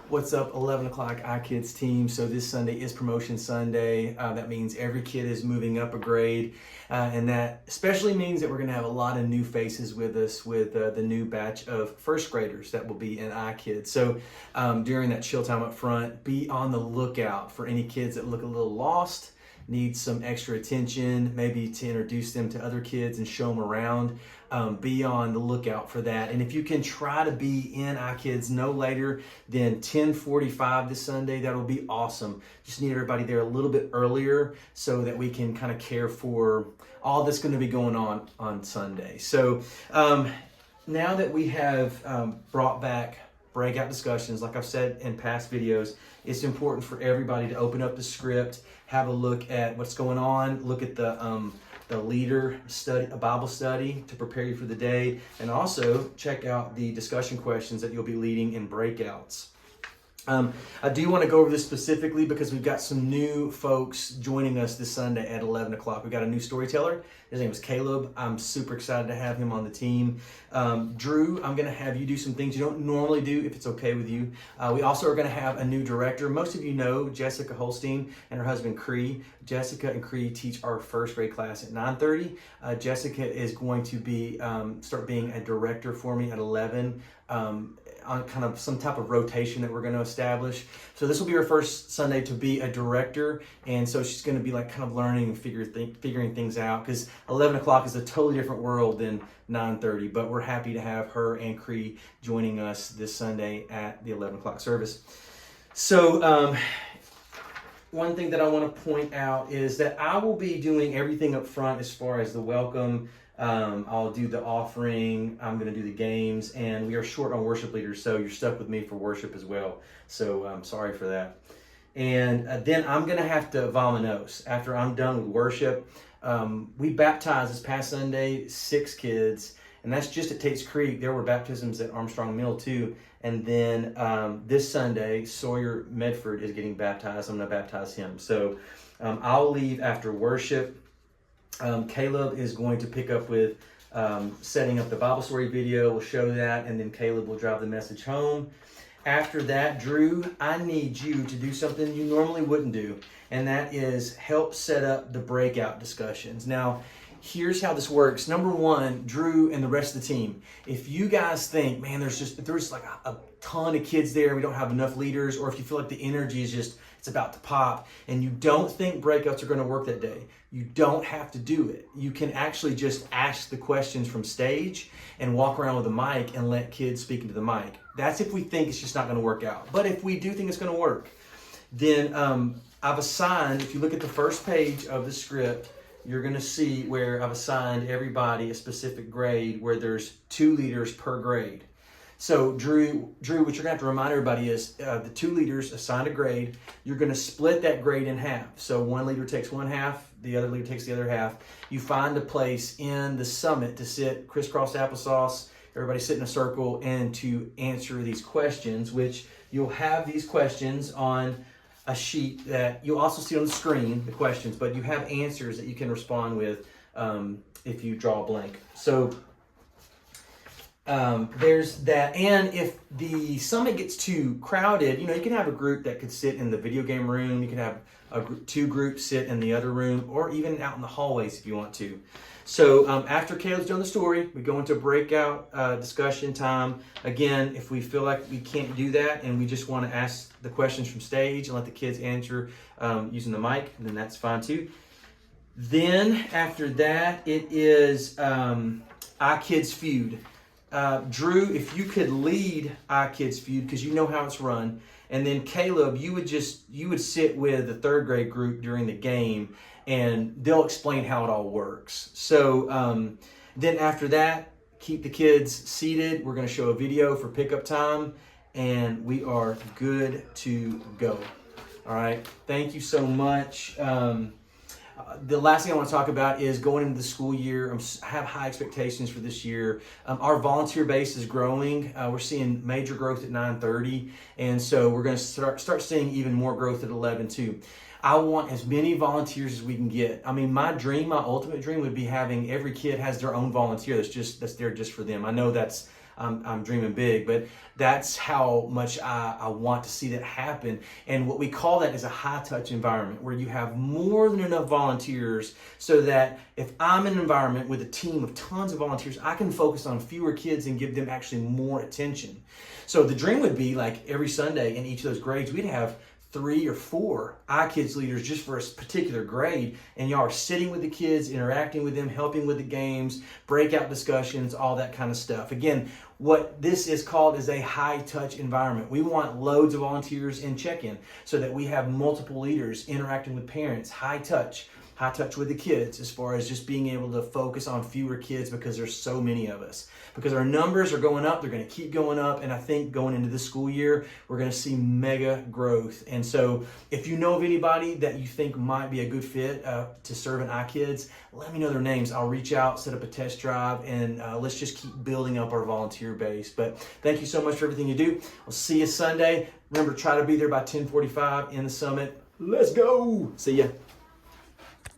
What's up, 11 o'clock iKIDS team? So this Sunday is promotion Sunday. That means every kid is moving up a grade. And that especially means that we're gonna have a lot of new faces with us with the new batch of first graders that will be in iKIDS. So during that chill time up front, be on the lookout for any kids that look a little lost, need some extra attention, maybe to introduce them to other kids and show them around. Be on the lookout for that. And if you can try to be in iKIDS no later than 10:45 this Sunday, that'll be awesome. Just need everybody there a little bit earlier so that we can kind of care for all that's going to be going on Sunday. So now that we have brought back breakout discussions, like I've said in past videos, it's important for everybody to open up the script, have a look at what's going on, look at the leader study, a Bible study to prepare you for the day, and also check out the discussion questions that you'll be leading in breakouts. I do want to go over this specifically because we've got some new folks joining us this Sunday at 11 o'clock. We've got a new storyteller. His name is Caleb. I'm super excited to have him on the team. Drew, I'm going to have you do some things you don't normally do, if it's okay with you. We also are going to have a new director. Most of you know Jessica Holstein and her husband Cree. Jessica and Cree teach our first grade class at 9:30. Jessica is going to be start being a director for me at 11. On kind of some type of rotation that we're going to establish. So this will be her first Sunday to be a director, and so she's going to be like kind of learning and figuring things out, because 11 o'clock is a totally different world than 9:30, but we're happy to have her and Cree joining us this Sunday at the 11 o'clock service. So one thing that I want to point out is that I will be doing everything up front as far as the welcome. I'll do the offering, I'm going to do the games, and we are short on worship leaders, so you're stuck with me for worship as well. So I'm sorry for that. And then I'm going to have to vamanos after I'm done with worship. We baptized this past Sunday 6 kids, and that's just at Tate's Creek. There were baptisms at Armstrong Mill too. And then this Sunday, Sawyer Medford is getting baptized. I'm going to baptize him. So I'll leave after worship. Caleb is going to pick up with setting up the Bible story video. We'll show that, and then Caleb will drive the message home. After that, Drew, I need you to do something you normally wouldn't do, and that is help set up the breakout discussions. Now, here's how this works. Number one, Drew and the rest of the team, if you guys think, man, there's like a ton of kids there, we don't have enough leaders, or if you feel like the energy is just, it's about to pop, and you don't think breakouts are going to work that day, you don't have to do it. You can actually just ask the questions from stage and walk around with a mic and let kids speak into the mic. That's if we think it's just not going to work out. But if we do think it's going to work, then I've assigned, if you look at the first page of the script, you're going to see where I've assigned everybody a specific grade where there's 2 leaders per grade. So Drew, what you're going to have to remind everybody is the 2 leaders assigned a grade. You're going to split that grade in half. So one leader takes one half, the other leader takes the other half. You find a place in the summit to sit crisscross applesauce, everybody sit in a circle, and to answer these questions, which you'll have these questions on a sheet that you'll also see on the screen, the questions, but you have answers that you can respond with if you draw a blank. So there's that. And if the summit gets too crowded, you can have a group that could sit in the video game room. You can have 2 groups sit in the other room, or even out in the hallways if you want to. So after Caleb's done the story, we go into breakout discussion time. Again, if we feel like we can't do that and we just want to ask the questions from stage and let the kids answer using the mic, then that's fine too. Then after that, it is iKIDS Feud. Drew, if you could lead iKIDS Feud, because you know how it's run, and then Caleb, you would sit with the 3rd grade group during the game, and they'll explain how it all works. So then after that, keep the kids seated. We're going to show a video for pickup time, and we are good to go. All right. Thank you so much. The last thing I want to talk about is going into the school year. I have high expectations for this year. Our volunteer base is growing. We're seeing major growth at 9:30, and so we're going to start seeing even more growth at 11 too. I want as many volunteers as we can get. I mean, my ultimate dream would be having every kid has their own volunteer that's there just for them. I know that's I'm dreaming big, but that's how much I want to see that happen. And what we call that is a high touch environment where you have more than enough volunteers so that if I'm in an environment with a team of tons of volunteers, I can focus on fewer kids and give them actually more attention. So the dream would be like every Sunday in each of those grades, we'd have 3 or 4 iKIDS leaders just for a particular grade, and y'all are sitting with the kids, interacting with them, helping with the games, breakout discussions, all that kind of stuff. Again, what this is called is a high-touch environment. We want loads of volunteers in check-in so that we have multiple leaders interacting with parents, high touch with the kids, as far as just being able to focus on fewer kids because there's so many of us. Because our numbers are going up, they're going to keep going up, and I think going into this school year, we're going to see mega growth. And so if you know of anybody that you think might be a good fit to serve in iKIDS, let me know their names. I'll reach out, set up a test drive, and let's just keep building up our volunteer base. But thank you so much for everything you do. We'll see you Sunday. Remember, try to be there by 10:45 in the summit. Let's go. See ya.